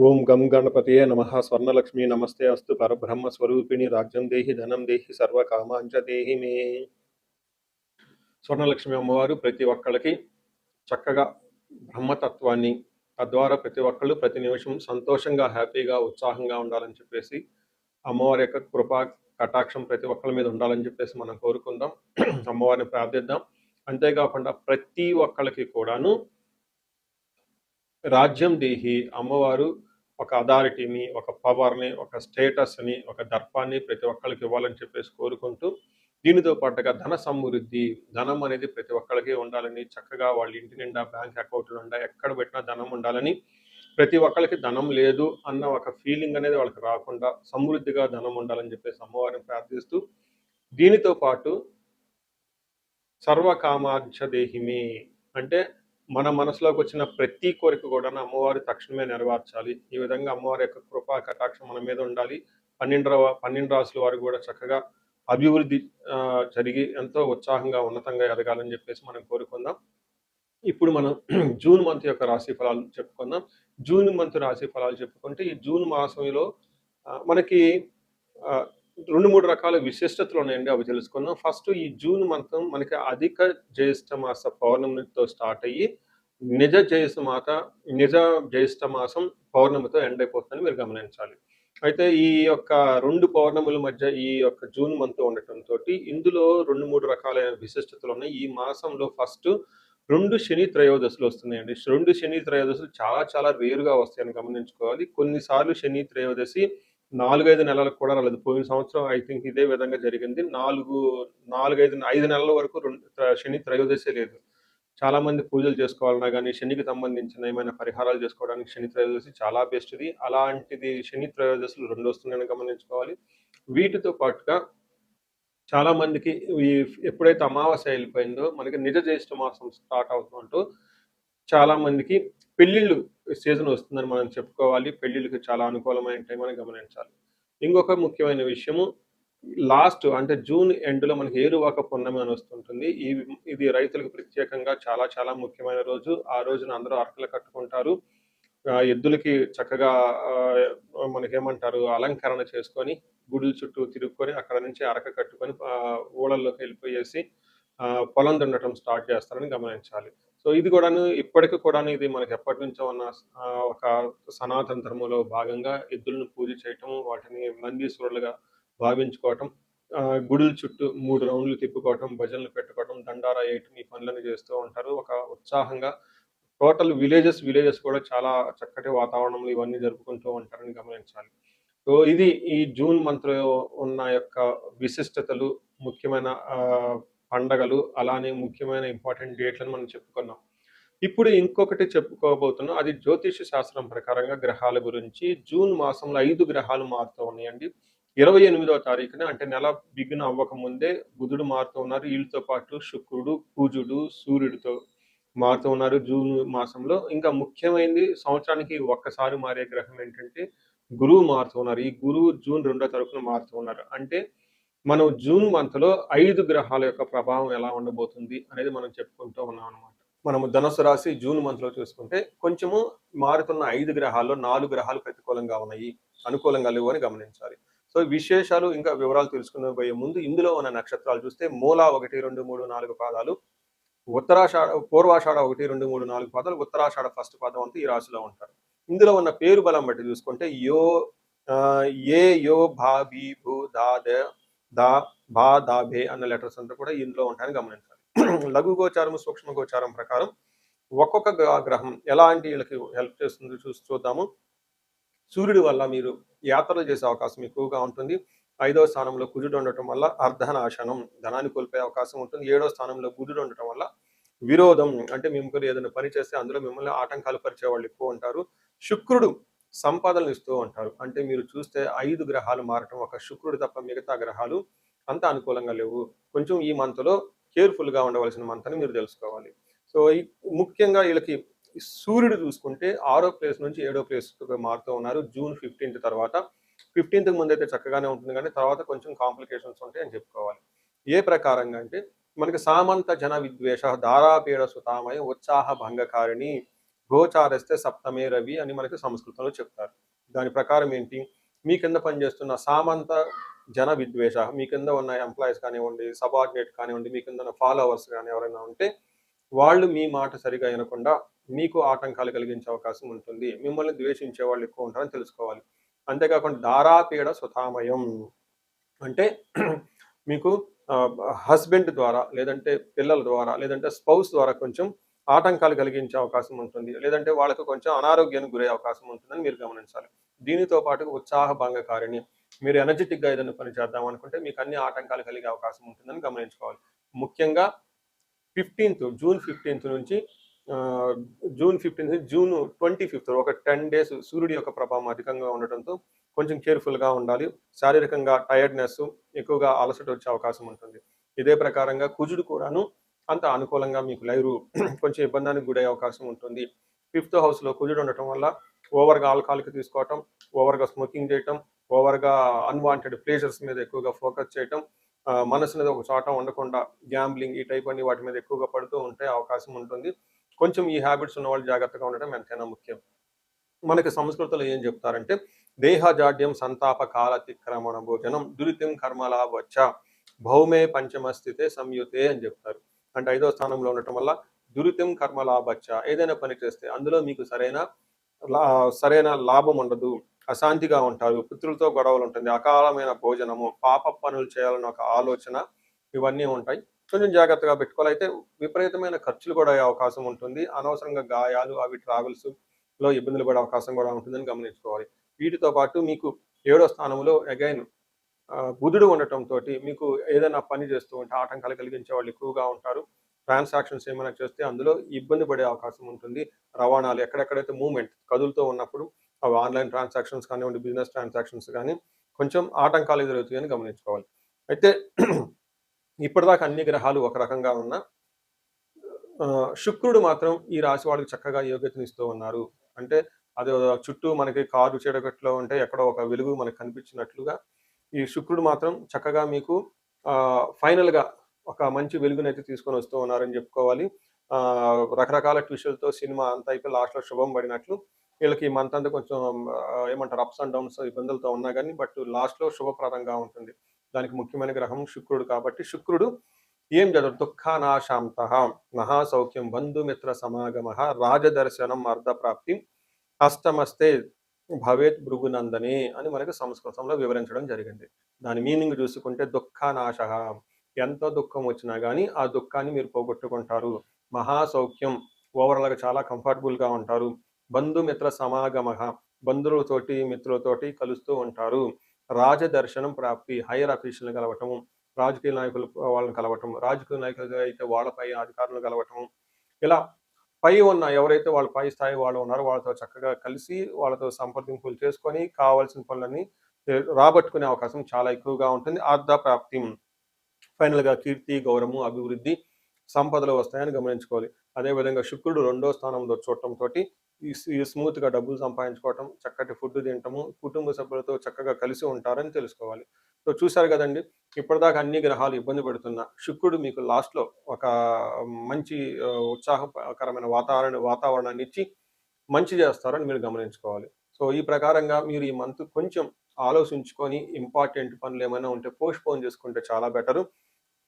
ఓం గం గణపతయే నమః. స్వర్ణలక్ష్మి నమస్తే అస్తు. పరబ్రహ్మ స్వరూపిణి రాజ్యం దేహి ధనం దేహి సర్వకామాంచ దేహి మే. స్వర్ణలక్ష్మి అమ్మవారు ప్రతి ఒక్కళ్ళకి చక్కగా బ్రహ్మతత్వాన్ని, తద్వారా ప్రతి ఒక్కళ్ళు ప్రతి నిమిషం సంతోషంగా, హ్యాపీగా, ఉత్సాహంగా ఉండాలని చెప్పేసి అమ్మవారి యొక్క కృపా కటాక్షం ప్రతి ఒక్కళ్ళ మీద ఉండాలని చెప్పేసి మనం కోరుకుందాం. అమ్మవారిని ప్రార్థిద్దాం. అంతేకాకుండా ప్రతి ఒక్కళ్ళకి కూడాను రాజ్యం దేహి అమ్మవారు ఒక అథారిటీని, ఒక పవర్ని, ఒక స్టేటస్ని, ఒక దర్పాన్ని ప్రతి ఒక్కళ్ళకి ఇవ్వాలని చెప్పేసి కోరుకుంటూ, దీనితో పాటుగా ధన సమృద్ధి, ధనం అనేది ప్రతి ఒక్కళ్ళకి ఉండాలని, చక్కగా వాళ్ళ ఇంటి నిండా బ్యాంక్ అకౌంట్లు నిండా ఎక్కడ పెట్టినా ధనం ఉండాలని, ప్రతి ఒక్కళ్ళకి ధనం లేదు అన్న ఒక ఫీలింగ్ అనేది వాళ్ళకి రాకుండా సమృద్ధిగా ధనం ఉండాలని చెప్పేసి అమ్మవారిని ప్రార్థిస్తూ, దీనితో పాటు సర్వకామాంచ దేహిమి అంటే మన మనసులోకి వచ్చిన ప్రతి కోరిక కూడా అమ్మవారి తక్షణమే నెరవేర్చాలి. ఈ విధంగా అమ్మవారి యొక్క కృపా కటాక్షం మన మీద ఉండాలి. 12 రాసుల వారు కూడా చక్కగా అభివృద్ధి జరిగి ఎంతో ఉత్సాహంగా ఉన్నతంగా ఎదగాలని చెప్పేసి మనం కోరుకుందాం. ఇప్పుడు మనం జూన్ మంత్ యొక్క రాశి ఫలాలు చెప్పుకుందాం. జూన్ మంత్ రాశి ఫలాలు చెప్పుకుంటే ఈ జూన్ మాసంలో మనకి 2-3 రకాల విశిష్టతలు ఉన్నాయండి. అవి తెలుసుకుందాం. ఫస్ట్ ఈ జూన్ మంత్ మనకి అధిక జ్యేష్ఠ మాస పౌర్ణమితో స్టార్ట్ అయ్యి నిజ జ్యేష్ఠ మాసం పౌర్ణమితో ఎండ్ అయిపోతుందని మీరు గమనించాలి. అయితే ఈ యొక్క 2 పౌర్ణముల మధ్య ఈ యొక్క జూన్ మంత్ ఉండటంతో ఇందులో 2-3 రకాలైన విశిష్టతలు ఉన్నాయి. ఈ మాసంలో ఫస్ట్ 2 శని త్రయోదశులు వస్తున్నాయండి. 2 శని త్రయోదశులు చాలా చాలా రేరుగా వస్తాయని గమనించుకోవాలి. కొన్నిసార్లు శని త్రయోదశి 4-5 నెలలకు కూడా రాలేదు. పోయిన సంవత్సరం ఐ థింక్ ఇదే విధంగా జరిగింది. 5 నెలల వరకు శని త్రయోదశి లేదు. చాలా మంది పూజలు చేసుకోవాలన్నా కానీ శనికి సంబంధించిన ఏమైనా పరిహారాలు చేసుకోవడానికి శని త్రయోదశి చాలా బెస్ట్ది. అలాంటిది శని త్రయోదశులు 2 వస్తున్నాయని గమనించుకోవాలి. వీటితో పాటుగా చాలా మందికి ఎప్పుడైతే అమావాస్య వెళ్ళిపోయిందో మనకి నిజ జ్యేష్ఠ మాసం స్టార్ట్ అవుతుందంటూ చాలా మందికి పెళ్లిళ్ళు సీజన్ వస్తుందని మనం చెప్పుకోవాలి. పెళ్లిళ్ళకి చాలా అనుకూలమైన టైం అని గమనించాలి. ఇంకొక ముఖ్యమైన విషయము లాస్ట్ అంటే జూన్ ఎండ్లో మనకి ఏరువాక పున్నమి అని వస్తుంటుంది. ఇది రైతులకు ప్రత్యేకంగా చాలా చాలా ముఖ్యమైన రోజు. ఆ రోజున అందరూ అరకలు కట్టుకుంటారు. ఎద్దులకి చక్కగా మనకేమంటారు అలంకరణ చేసుకొని గుడుల చుట్టూ తిరుక్కొని అక్కడ నుంచి అరక కట్టుకొని ఊళ్ళల్లోకి వెళ్ళిపోయేసి పొలం దున్నటం స్టార్ట్ చేస్తారని గమనించాలి. సో ఇది కూడాను ఇప్పటికి కూడాను ఇది మనకి ఎప్పటి నుంచో ఉన్న ఒక సనాతన ధర్మంలో భాగంగా ఎద్దులను పూజ చేయటం, వాటిని నందీశ్వరులుగా భావించుకోవటం, గుడుల చుట్టూ 3 రౌండ్లు తిప్పుకోవటం, భజనలు పెట్టుకోవటం, దండారా వేయటం ఈ పనులను చేస్తూ ఉంటారు. ఒక ఉత్సాహంగా టోటల్ విలేజెస్ కూడా చాలా చక్కటి వాతావరణంలో ఇవన్నీ జరుపుకుంటూ ఉంటారని గమనించాలి. సో ఇది ఈ జూన్ మంత్లో ఉన్న యొక్క విశిష్టతలు, ముఖ్యమైన పండగలు, అలానే ముఖ్యమైన ఇంపార్టెంట్ డేట్లను మనం చెప్పుకున్నాం. ఇప్పుడు ఇంకొకటి చెప్పుకోబోతున్నాం. అది జ్యోతిష శాస్త్రం ప్రకారంగా గ్రహాల గురించి. జూన్ మాసంలో 5 గ్రహాలు మారుతూ ఉన్నాయండి. 28వ తారీఖున అంటే నెల బిగిన్ అవ్వక ముందే బుధుడు మారుతూ ఉన్నారు. వీళ్ళతో పాటు శుక్రుడు, కుజుడు, సూర్యుడితో మారుతూ ఉన్నారు జూన్ మాసంలో. ఇంకా ముఖ్యమైనది సంవత్సరానికి ఒక్కసారి మారే గ్రహం ఏంటంటే గురువు మారుతూ ఉన్నారు. ఈ గురువు జూన్ 2వ తారీఖున మారుతూ ఉన్నారు. అంటే మనం జూన్ మంత్లో 5 గ్రహాల యొక్క ప్రభావం ఎలా ఉండబోతుంది అనేది మనం చెప్పుకుంటూ ఉన్నాం అనమాట. మనము ధనుసు రాశి జూన్ మంత్లో చూసుకుంటే కొంచెము మారుతున్న 5 గ్రహాల్లో 4 గ్రహాలు ప్రతికూలంగా ఉన్నాయి, అనుకూలంగా లేవు అని గమనించాలి. సో విశేషాలు ఇంకా వివరాలు తెలుసుకునే పోయే ముందు ఇందులో ఉన్న నక్షత్రాలు చూస్తే మూల 1, 2, 3, 4 పాదాలు, పూర్వాషాఢ 1, 2, 3, 4 పాదాలు, ఉత్తరాషాఢ ఫస్ట్ పాదం అంతా ఈ రాశిలో ఉంటారు. ఇందులో ఉన్న పేరు బలం బట్టి చూసుకుంటే యో భా భీ భూ దా భా దా భే అన్న లెటర్స్ అంతా కూడా ఇందులో ఉంటాయని గమనించాలి. లఘు గోచారం, సూక్ష్మ గోచారం ప్రకారం ఒక్కొక్క గ్రహం ఎలాంటి వీళ్ళకి హెల్ప్ చేస్తుందో చూద్దాము. సూర్యుడి వల్ల మీరు యాత్రలు చేసే అవకాశం ఎక్కువగా ఉంటుంది. 5వ స్థానంలో కుజుడు ఉండటం వల్ల అర్ధనాశనం, ధనాన్ని కోల్పోయే అవకాశం ఉంటుంది. 7వ స్థానంలో బుధుడు ఉండటం వల్ల విరోధం, అంటే మిమ్మల్ని ఏదైనా పని చేస్తే అందులో మిమ్మల్ని ఆటంకాలు పరిచే వాళ్ళు ఎక్కువ ఉంటారు. శుక్రుడు సంపాదనలు ఇస్తూ ఉంటారు. అంటే మీరు చూస్తే 5 గ్రహాలు మారటం, ఒక శుక్రుడు తప్ప మిగతా గ్రహాలు అంత అనుకూలంగా లేవు. కొంచెం ఈ మంత్లో కేర్ఫుల్గా ఉండవలసిన మంత్ అని మీరు తెలుసుకోవాలి. సో ముఖ్యంగా వీళ్ళకి సూర్యుడు చూసుకుంటే 6వ ప్లేస్ నుంచి 7వ ప్లేస్కి మారుతూ ఉన్నారు జూన్ 15th తర్వాత. 15th ముందు అయితే చక్కగానే ఉంటుంది, కానీ తర్వాత కొంచెం కాంప్లికేషన్స్ ఉంటాయి అని చెప్పుకోవాలి. ఏ ప్రకారంగా అంటే మనకి సామంత జన విద్వేష, దారాపీడ సుతామయ, ఉత్సాహ భంగకారిణి, గోచారస్తే సప్తమే రవి అని మనకి సంస్కృతంలో చెప్తారు. దాని ప్రకారం ఏంటి, మీ కింద పనిచేస్తున్న సామంత జన విద్వేష, మీ కింద ఉన్న ఎంప్లాయీస్ కానివ్వండి, సబార్డినేట్ కానివ్వండి, మీ కింద ఉన్న ఫాలోవర్స్ కానీ ఎవరైనా ఉంటే వాళ్ళు మీ మాట సరిగా వినకుండా మీకు ఆటంకాలు కలిగించే అవకాశం ఉంటుంది. మిమ్మల్ని ద్వేషించే వాళ్ళు ఎక్కువ ఉంటారని తెలుసుకోవాలి. అంతేకాకుండా దారాపీడ సుతామయం అంటే మీకు హస్బెండ్ ద్వారా, లేదంటే పిల్లల ద్వారా, లేదంటే స్పౌస్ ద్వారా కొంచెం ఆటంకాలు కలిగించే అవకాశం ఉంటుంది. లేదంటే వాళ్ళకు కొంచెం అనారోగ్యానికి గురయ్యే అవకాశం ఉంటుందని మీరు గమనించాలి. దీనితో పాటు ఉత్సాహ భంగకారిణి. మీరు ఎనర్జెటిక్‌గా ఏదైనా పని చేద్దాం అనుకుంటే మీకు అన్ని ఆటంకాలు కలిగే అవకాశం ఉంటుందని గమనించుకోవాలి. ముఖ్యంగా 15th జూన్ 15th నుంచి ఆహ్, జూన్ 15 నుంచి జూన్ 25 ఒక 10 డేస్ సూర్యుడి యొక్క ప్రభావం అధికంగా ఉండటంతో కొంచెం కేర్‌ఫుల్‌గా ఉండాలి. శారీరకంగా టైర్డ్‌నెస్, ఎక్కువగా అలసట వచ్చే అవకాశం ఉంటుంది. ఇదే ప్రకారంగా కుజుడు కూడాను అంత అనుకూలంగా మీకు లైరు కొంచెం ఇబ్బందానికి గురయ్యే అవకాశం ఉంటుంది. 5th హౌస్‌లో కుజుడు ఉండటం వల్ల ఓవర్‌గా ఆల్కహాలిక్ తీసుకోవటం, ఓవర్‌గా స్మోకింగ్ చేయటం, ఓవర్‌గా అన్‌వాంటెడ్ ప్లెజర్స్ మీద ఎక్కువగా ఫోకస్ చేయటం, మనసునేది ఒక చోట ఉండకుండా గ్యాంబ్లింగ్ ఈ టైప్ అన్ని వాటి మీద ఎక్కువగా పడుతూ ఉంటే అవకాశం ఉంటుంది. కొంచెం ఈ హ్యాబిట్స్ ఉన్నవాళ్ళు జాగ్రత్తగా ఉండడం ఎంతైనా ముఖ్యం. మనకి సంస్కృతంలో ఏం చెప్తారంటే, దేహజాడ్యం సంతాప కాలతిక్రమణ భోజనం దురితం కర్మలాభచ్చ భౌమే పంచమ స్థితే సంయుతే అని చెప్తారు. అంటే 5వ స్థానంలో ఉండటం వల్ల దురితం కర్మలాభచ్చ, ఏదైనా పని చేస్తే అందులో మీకు సరైన లాభం ఉండదు, అశాంతిగా ఉంటారు, పితృలతో గొడవలు ఉంటుంది, అకాలమైన భోజనము, పాప పనులు చేయాలన్న ఒక ఆలోచన, ఇవన్నీ ఉంటాయి. కొంచెం జాగ్రత్తగా పెట్టుకోవాలి. అయితే విపరీతమైన ఖర్చులు కూడా అయ్యే అవకాశం ఉంటుంది. అనవసరంగా గాయాలు, అవి ట్రావెల్స్ లో ఇబ్బందులు పడే అవకాశం కూడా ఉంటుందని గమనించుకోవాలి. వీటితో పాటు మీకు 7వ స్థానంలో అగైన్ బుధుడు ఉండటంతో మీకు ఏదైనా పని చేస్తూ ఉంటే ఆటంకాలు కలిగించే వాళ్ళు ఎక్కువగా ఉంటారు. ట్రాన్సాక్షన్స్ ఏమైనా చేస్తే అందులో ఇబ్బంది పడే అవకాశం ఉంటుంది. రవాణాలు ఎక్కడెక్కడైతే మూవ్‌మెంట్ కదులుతూ ఉన్నప్పుడు అవి ఆన్‌లైన్ ట్రాన్సాక్షన్స్ కానివ్వండి, బిజినెస్ ట్రాన్సాక్షన్స్ కానీ కొంచెం ఆటంకాలు ఎదురవుతాయని గమనించుకోవాలి. అయితే ఇప్పటిదాకా అన్ని గ్రహాలు ఒక రకంగా ఉన్నా శుక్రుడు మాత్రం ఈ రాశి వాళ్ళకి చక్కగా యోగ్యతనిస్తూ ఉన్నారు. అంటే అది చుట్టూ మనకి కారు చీకట్లో ఉంటే ఎక్కడో ఒక వెలుగు మనకు కనిపించినట్లుగా ఈ శుక్రుడు మాత్రం చక్కగా మీకు ఫైనల్‌గా ఒక మంచి వెలుగునైతే తీసుకొని వస్తూ ఉన్నారని చెప్పుకోవాలి. రకరకాల ట్విస్టులతో సినిమా అంతా అయిపోయి లాస్ట్‌లో శుభం పడినట్లు వీళ్ళకి ఈ మంత్ అంతా కొంచెం ఏమంటారు అప్స్ అండ్ డౌన్స్ ఇబ్బందులతో ఉన్నా గానీ బట్ లాస్ట్‌లో శుభప్రదంగా ఉంటుంది. దానికి ముఖ్యమైన గ్రహం శుక్రుడు కాబట్టి శుక్రుడు ఏం చదవరు దుఃఖానాశాంతః మహాసౌఖ్యం బంధుమిత్ర సమాగమః రాజదర్శనం అర్ధప్రాప్తి అష్టమస్తే భవేత్ భృగునందనే అని మనకి సంస్కృతంలో వివరించడం జరిగింది. దాని మీనింగ్ చూసుకుంటే దుఃఖానాశః, ఎంత దుఃఖం వచ్చినా గానీ ఆ దుఃఖాన్ని మీరు పోగొట్టుకుంటారు. మహాసౌఖ్యం, ఓవరాల్‌గా చాలా కంఫర్టబుల్‌గా ఉంటారు. బంధుమిత్ర సమాగమః, బంధువులతోటి మిత్రులతోటి కలుస్తూ ఉంటారు. రాజదర్శనం ప్రాప్తి, హైయర్ అఫీషియల్‌ని కలవటము, రాజకీయ నాయకులు వాళ్ళని కలవటం, రాజకీయ నాయకులు అయితే వాళ్ళపై అధికారులను కలవటం, ఇలా పై ఉన్న ఎవరైతే వాళ్ళ పై స్థాయి వాళ్ళు ఉన్నారో వాళ్ళతో చక్కగా కలిసి వాళ్ళతో సంప్రదింపులు చేసుకొని కావాల్సిన పనులన్నీ రాబట్టుకునే అవకాశం చాలా ఎక్కువగా ఉంటుంది. అర్ధ ప్రాప్తి ఫైనల్‌గా కీర్తి, గౌరవము, అభివృద్ధి, సంపదలు వస్తాయని గమనించుకోవాలి. అదేవిధంగా శుక్రుడు 2వ స్థానంలో చూడటంతోటి ఈ స్మూత్‌గా డబ్బులు సంపాదించుకోవటం, చక్కటి ఫుడ్ తినటము, కుటుంబ సభ్యులతో చక్కగా కలిసి ఉంటారని తెలుసుకోవాలి. సో చూసారు గదండీ! ఇప్పటిదాకా అన్ని గ్రహాలు ఇబ్బంది పెడుతున్నా, శుక్రుడు మీకు లాస్ట్‌లో ఒక మంచి ఉత్సాహకరమైన వాతావరణాన్నిచ్చి మంచి చేస్తారని మీరు గమనించుకోవాలి. సో ఈ ప్రకారంగా మీరు ఈ మంత్ కొంచెం ఆలోచించుకొని ఇంపార్టెంట్ పనులేమైనా ఉంటే పోస్ట్‌పోన్ చేసుకుంటే చాలా బెటరు.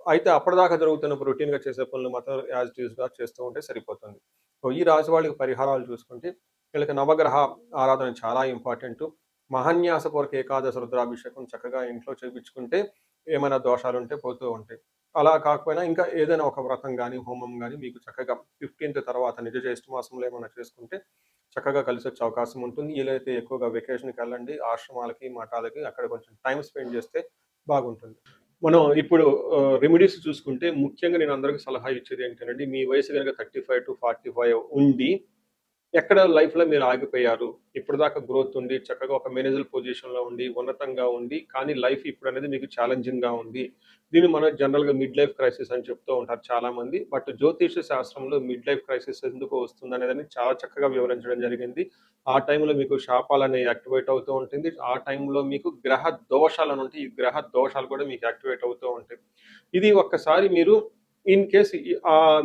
అయితే అప్పటిదాకా జరుగుతున్న రొటీన్‌గా చేసే పనులు మాత్రం యాజ్ ఇట్ ఈస్‌గా చేస్తూ ఉంటే సరిపోతుంది. సో ఈ రాశి వాళ్ళకి పరిహారాలు చూసుకుంటే వీళ్ళకి నవగ్రహ ఆరాధన చాలా ఇంపార్టెంటు. మహాన్యాసపూర్వక ఏకాదశి రుద్రాభిషేకం చక్కగా ఇంట్లో చేపించుకుంటే ఏమైనా దోషాలుంటే పోతూ ఉంటాయి. అలా కాకపోయినా ఇంకా ఏదైనా ఒక వ్రతం గాని, హోమం గాని మీకు చక్కగా 15th తర్వాత నిజ జ్యేష్ఠ మాసంలో ఏమైనా చేసుకుంటే చక్కగా కలిసొచ్చే అవకాశం ఉంటుంది. వీలైతే ఎక్కువగా వెకేషన్‌కెళ్ళండి. ఆశ్రమాలకి, మఠాలకి అక్కడ కొంచెం టైమ్ స్పెండ్ చేస్తే బాగుంటుంది. మనం ఇప్పుడు రెమెడీస్ చూసుకుంటే ముఖ్యంగా నేను అందరికి సలహా ఇచ్చేది ఏంటంటే మీ వయసు గనుక 35-45 ఉండి ఎక్కడ లైఫ్‌లో మీరు ఆగిపోయారు. ఇప్పటిదాకా గ్రోత్ ఉండి, చక్కగా ఒక మేనేజర్ పొజిషన్‌లో ఉండి, ఉన్నతంగా ఉండి, కానీ లైఫ్ ఇప్పుడనేది మీకు ఛాలెంజింగ్‌గా ఉంది. దీన్ని మనం జనరల్‌గా మిడ్ లైఫ్ క్రైసిస్ అని చెప్తూ ఉంటారు చాలామంది. బట్ జ్యోతిష శాస్త్రంలో మిడ్ లైఫ్ క్రైసిస్ ఎందుకు వస్తుందనేదని చాలా చక్కగా వివరించడం జరిగింది. ఆ టైంలో మీకు శాపాలనేవి యాక్టివేట్ అవుతూ ఉంటుంది. ఆ టైంలో మీకు గ్రహ దోషాలని ఉంటాయి. ఈ గ్రహ దోషాలు కూడా మీకు యాక్టివేట్ అవుతూ ఉంటాయి. ఇది ఒక్కసారి మీరు ఇన్ కేస్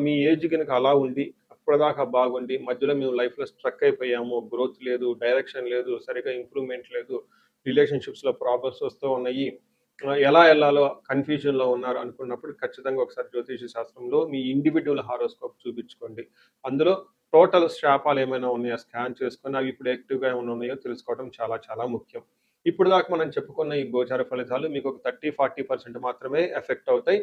మీ ఏజ్ గనుక అలా ఉండి ఇప్పటిదాకా బాగుండి మధ్యలో మేము లైఫ్‌లో స్ట్రక్ అయిపోయాము. గ్రోత్ లేదు, డైరెక్షన్ లేదు, సరిగ్గా ఇంప్రూవ్‌మెంట్ లేదు, రిలేషన్‌షిప్స్‌లో ప్రాబ్లమ్స్ వస్తూ ఉన్నాయి. ఎలా ఎళ్ళాలో కన్‌ఫ్యూజన్‌లో ఉన్నారు అనుకున్నప్పుడు ఖచ్చితంగా ఒకసారి జ్యోతిష శాస్త్రంలో మీ ఇండివిడ్యువల్ హారోస్కోప్ చూపించుకోండి. అందులో టోటల్ శాపాలేమైనా ఉన్నాయా స్కాన్ చేసుకొని అవి ఇప్పుడు యాక్టివ్‌గా ఏమైనా ఉన్నాయో తెలుసుకోవడం చాలా చాలా ముఖ్యం. ఇప్పటిదాకా మనం చెప్పుకున్న ఈ గోచార ఫలితాలు మీకు ఒక 30, 40% మాత్రమే ఎఫెక్ట్ అవుతాయి.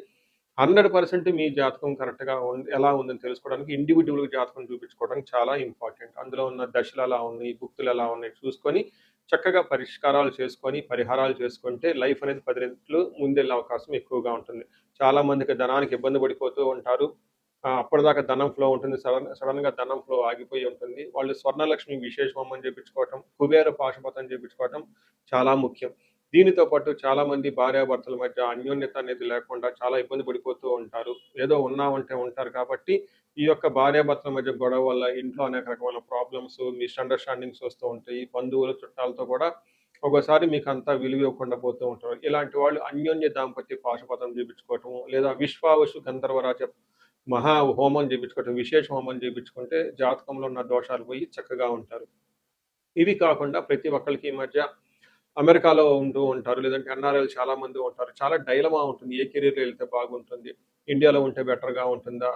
100% మీ జాతకం కరెక్ట్‌గా ఎలా ఉందని తెలుసుకోవడానికి ఇండివిడ్యువల్ జాతకం చూపించుకోవడం చాలా ఇంపార్టెంట్. అందులో ఉన్న దశలు ఎలా ఉన్నాయి, భుక్తులు ఎలా ఉన్నాయి చూసుకొని చక్కగా పరిష్కారాలు చేసుకొని, పరిహారాలు చేసుకుంటే లైఫ్ అనేది 10 రెట్లు ముందెళ్ళే అవకాశం ఎక్కువగా ఉంటుంది. చాలా మందికి ధనానికి ఇబ్బంది పడిపోతూ ఉంటారు. అప్పటిదాకా ధనం ఫ్లో ఉంటుంది. సడెన్‌గా ధనం ఫ్లో ఆగిపోయి ఉంటుంది. వాళ్ళు స్వర్ణలక్ష్మి విశేష హోమం చేపించుకోవటం, కుబేర పాశుపతం చేపించుకోవటం చాలా ముఖ్యం. దీనితో పాటు చాలామంది భార్యాభర్తల మధ్య అన్యోన్యత అనేది లేకుండా చాలా ఇబ్బంది పడిపోతూ ఉంటారు. ఏదో ఉన్నామంటే ఉంటారు కాబట్టి, ఈ యొక్క భార్యాభర్తల మధ్య గొడవ వల్ల ఇంట్లో అనేక రకమైన ప్రాబ్లమ్స్, మిస్‌అండర్‌స్టాండింగ్స్ వస్తూ ఉంటాయి. బంధువులు, చుట్టాలతో కూడా ఒక్కోసారి మీకంతా విలువ ఇవ్వకుండా పోతూ ఉంటారు. ఇలాంటి వాళ్ళు అన్యోన్య దాంపత్య పాశుపతం చేపించుకోవటము, లేదా విశ్వావసు గంధర్వరాజ మహా హోమం చేపించుకోవటం, విశేష హోమం చేపించుకుంటే జాతకంలో ఉన్న దోషాలు పోయి చక్కగా ఉంటారు. ఇవి కాకుండా ప్రతి ఒక్కళ్ళకి ఈ మధ్య అమెరికాలో ఉంటూ ఉంటారు. లేదంటే ఎన్ఆర్ఐలు చాలా మంది ఉంటారు. చాలా డైలమా ఉంటుంది. ఏ కెరియర్‌లో ఎళ్తే బాగుంటుంది? ఇండియాలో ఉంటే బెటర్‌గా ఉంటుందా?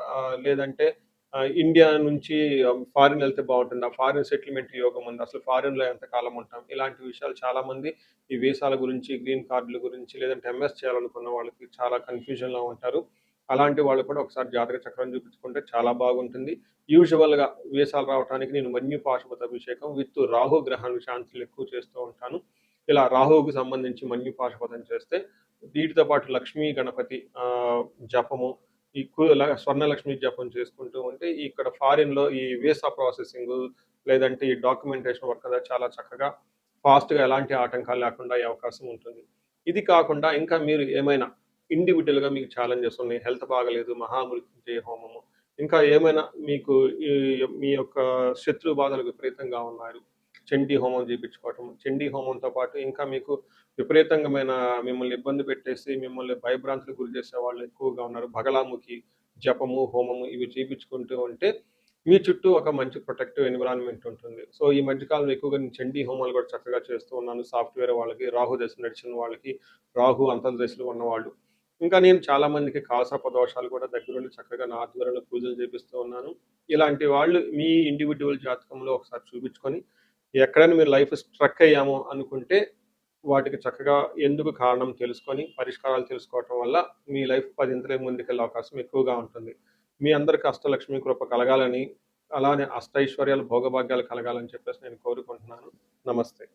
లేదంటే ఇండియా నుంచి ఫారిన్ ఎళ్తే బావుంటుందా? ఫారిన్ సెటిల్‌మెంట్ యోగం ఉందా? అసలు ఫారిన్‌లో ఎంతకాలం ఉంటాం? ఇలాంటి విషయాలు చాలామంది ఈ వీసాల గురించి, గ్రీన్ కార్డుల గురించి, లేదంటే ఎంఎస్ చేయాలనుకున్న వాళ్ళకి చాలా కన్‌ఫ్యూజన్‌లో ఉంటారు. అలాంటి వాళ్ళు కూడా ఒకసారి జాతక చక్రం చూపించుకుంటే చాలా బాగుంటుంది. యూజువల్‌గా వీసాలు రావటానికి నేను మన్యు పాశుపత అభిషేకం విత్ రాహు గ్రహానికి శాంతులు ఎక్కువ చేస్తూ ఉంటాను. ఇలా రాహువుకి సంబంధించి మన్యు పాశుపతం చేస్తే వీటితో పాటు లక్ష్మీ గణపతి జపము, ఈ స్వర్ణలక్ష్మి జపం చేసుకుంటూ ఉంటే ఇక్కడ ఫారిన్‌లో ఈ వీసా ప్రాసెసింగు లేదంటే ఈ డాక్యుమెంటేషన్ వర్క్ అనేది చాలా చక్కగా ఫాస్ట్‌గా ఎలాంటి ఆటంకాలు లేకుండా అయ్యే అవకాశం ఉంటుంది. ఇది కాకుండా ఇంకా మీరు ఏమైనా ఇండివిడ్యువల్‌గా మీకు ఛాలెంజెస్ ఉన్నాయి. హెల్త్ బాగాలేదు, మహామృత్యుంజయ హోమము, ఇంకా ఏమైనా మీకు ఈ మీ యొక్క శత్రు బాధలు విపరీతంగా ఉన్నారు. చండీ హోమం చేపించుకోవటం. చండీ హోమంతో పాటు ఇంకా మీకు విపరీతంగమైన మిమ్మల్ని ఇబ్బంది పెట్టేసి, మిమ్మల్ని భయభ్రాంతులకు గురి చేసే వాళ్ళు ఎక్కువగా ఉన్నారు. బగలాముఖి జపము, హోమము ఇవి చేపించుకుంటూ ఉంటే మీ చుట్టూ ఒక మంచి ప్రొటెక్టివ్ ఎన్విరాన్మెంట్ ఉంటుంది. సో, ఈ మధ్య కాలంలో ఎక్కువగా నేను చండీ హోమాలు కూడా చక్కగా చేస్తూ ఉన్నాను. సాఫ్ట్‌వేర్ వాళ్ళకి, రాహు దశ నడిచిన వాళ్ళకి, రాహు అంతర్దశలో ఉన్నవాళ్ళు. ఇంకా నేను చాలా మందికి కాలసర్ప దోషాలు కూడా దగ్గరుండి చక్కగా నా ఆధ్వర్యంలో పూజలు చేపిస్తూ ఉన్నాను. ఇలాంటి వాళ్ళు మీ ఇండివిడ్యువల్ జాతకంలో ఒకసారి చూపించుకొని, ఎక్కడైనా మీరు లైఫ్ స్ట్రక్ అయ్యాము అనుకుంటే, వాటికి చక్కగా ఎందుకు కారణం తెలుసుకొని, పరిష్కారాలు తెలుసుకోవటం వల్ల మీ లైఫ్ పదింతలే ముందుకెళ్ళే అవకాశం ఎక్కువగా ఉంటుంది. మీ అందరికి అష్టలక్ష్మి కృప కలగాలని, అలానే అష్టైశ్వర్యాలు, భోగభాగ్యాలు కలగాలని చెప్పేసి నేను కోరుకుంటున్నాను. నమస్తే.